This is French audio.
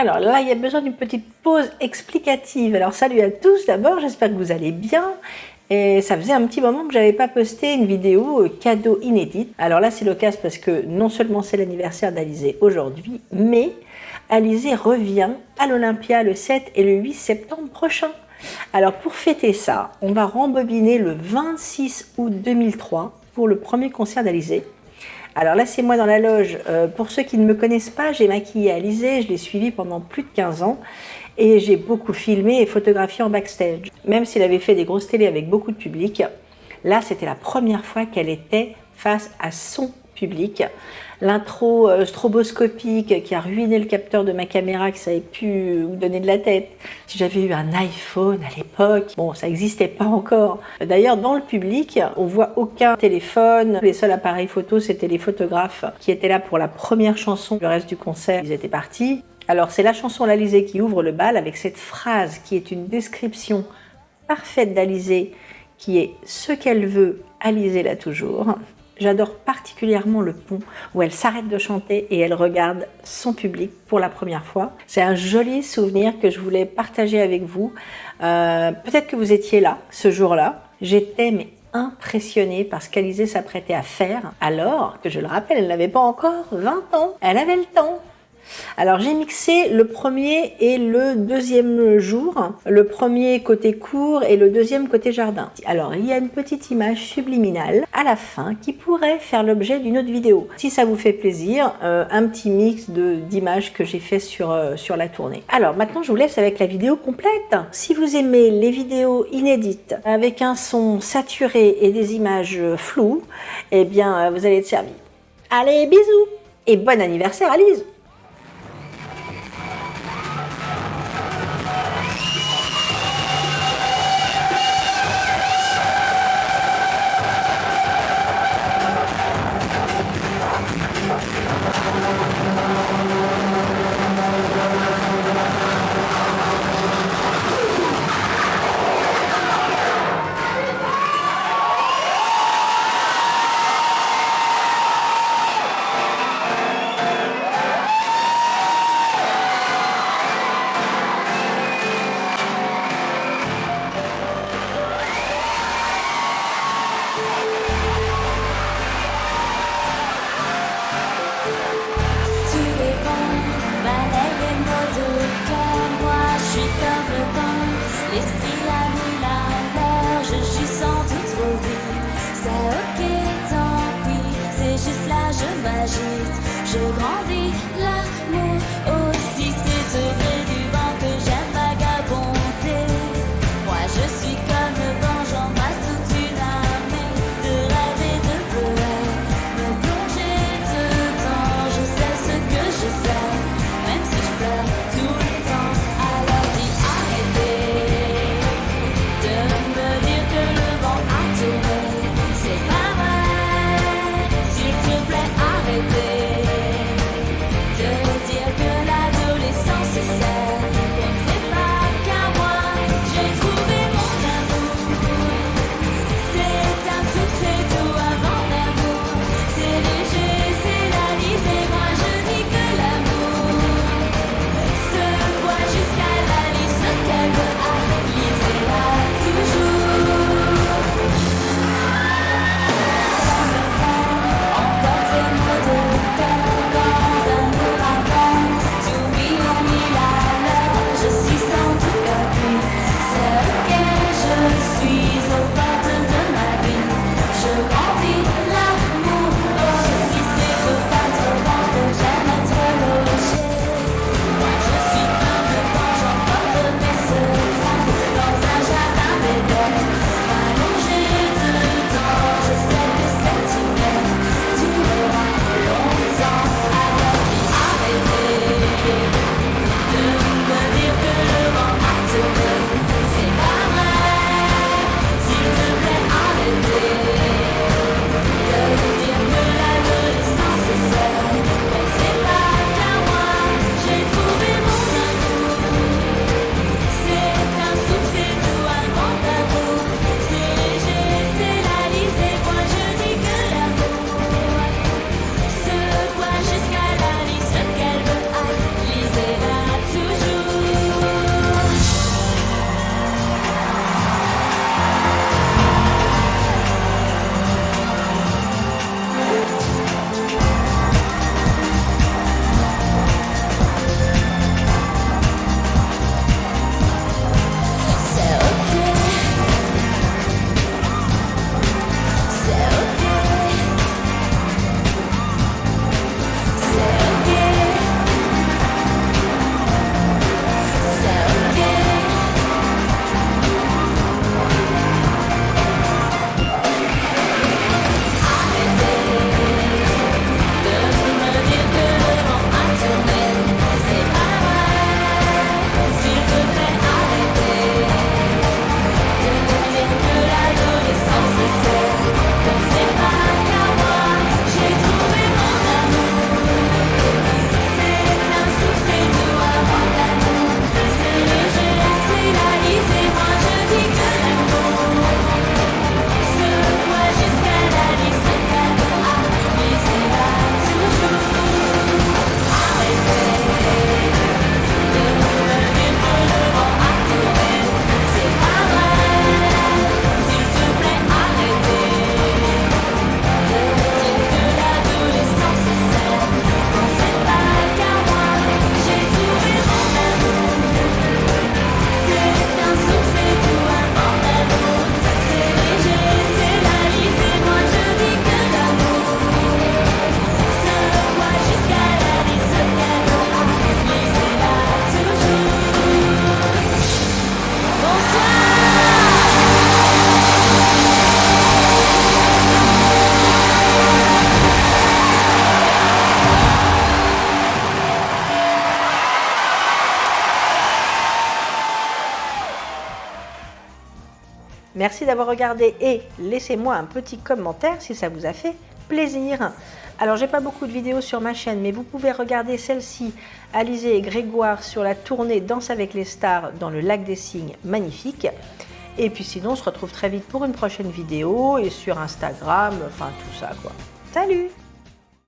Alors là, il y a besoin d'une petite pause explicative. Alors salut à tous d'abord, j'espère que vous allez bien. Et ça faisait un petit moment que j'avais pas posté une vidéo cadeau inédite. Alors là, c'est l'occasion parce que non seulement c'est l'anniversaire d'Alizé aujourd'hui, mais Alizé revient à l'Olympia le 7 et le 8 septembre prochain. Alors pour fêter ça, on va rembobiner le 26 août 2003 pour le premier concert d'Alizé. Alors là, c'est moi dans la loge. Pour ceux qui ne me connaissent pas, j'ai maquillé Alizé, je l'ai suivie pendant plus de 15 ans et j'ai beaucoup filmé et photographié en backstage. Même s'il avait fait des grosses télés avec beaucoup de public, là, c'était la première fois qu'elle était face à son public. L'intro stroboscopique qui a ruiné le capteur de ma caméra, qui ne savait plus où donner de la tête. Si j'avais eu un iPhone à l'époque, bon, ça n'existait pas encore. D'ailleurs, dans le public, on voit aucun téléphone. Les seuls appareils photo, c'était les photographes qui étaient là pour la première chanson. Le reste du concert, ils étaient partis. Alors, c'est la chanson l'Alizé qui ouvre le bal avec cette phrase qui est une description parfaite d'Alizé, qui est « ce qu'elle veut, Alizé l'a toujours ». J'adore particulièrement le pont où elle s'arrête de chanter et elle regarde son public pour la première fois. C'est un joli souvenir que je voulais partager avec vous. Peut-être que vous étiez là ce jour-là. J'étais impressionnée par ce qu'Alizé s'apprêtait à faire, alors que je le rappelle, elle n'avait pas encore 20 ans. Elle avait le temps. Alors j'ai mixé le premier et le deuxième jour, le premier côté cour et le deuxième côté jardin. Alors il y a une petite image subliminale à la fin qui pourrait faire l'objet d'une autre vidéo. Si ça vous fait plaisir, un petit mix d'images que j'ai fait sur la tournée. Alors maintenant je vous laisse avec la vidéo complète. Si vous aimez les vidéos inédites avec un son saturé et des images floues, eh bien vous allez être servi. Allez, bisous et bon anniversaire Alice. L'esprit a mis la mer, je suis sans doute trop vite. C'est ok, tant pis, c'est juste là, je m'agite. Je grandis, l'amour aussi, c'est vrai du vent que j'aime vagabonder. Moi je suis comme le vent, j'embrasse toute une armée de rêves et de poèmes. Me plonger dedans, je sais ce que je sais, même si je pleure tout le temps. Alors dis arrêtez. Merci d'avoir regardé et laissez-moi un petit commentaire si ça vous a fait plaisir. Alors j'ai pas beaucoup de vidéos sur ma chaîne, mais vous pouvez regarder celle-ci, Alizée et Grégoire sur la tournée Danse avec les stars dans le lac des Cygnes, magnifique. Et puis sinon on se retrouve très vite pour une prochaine vidéo et sur Instagram, enfin tout ça quoi. Salut!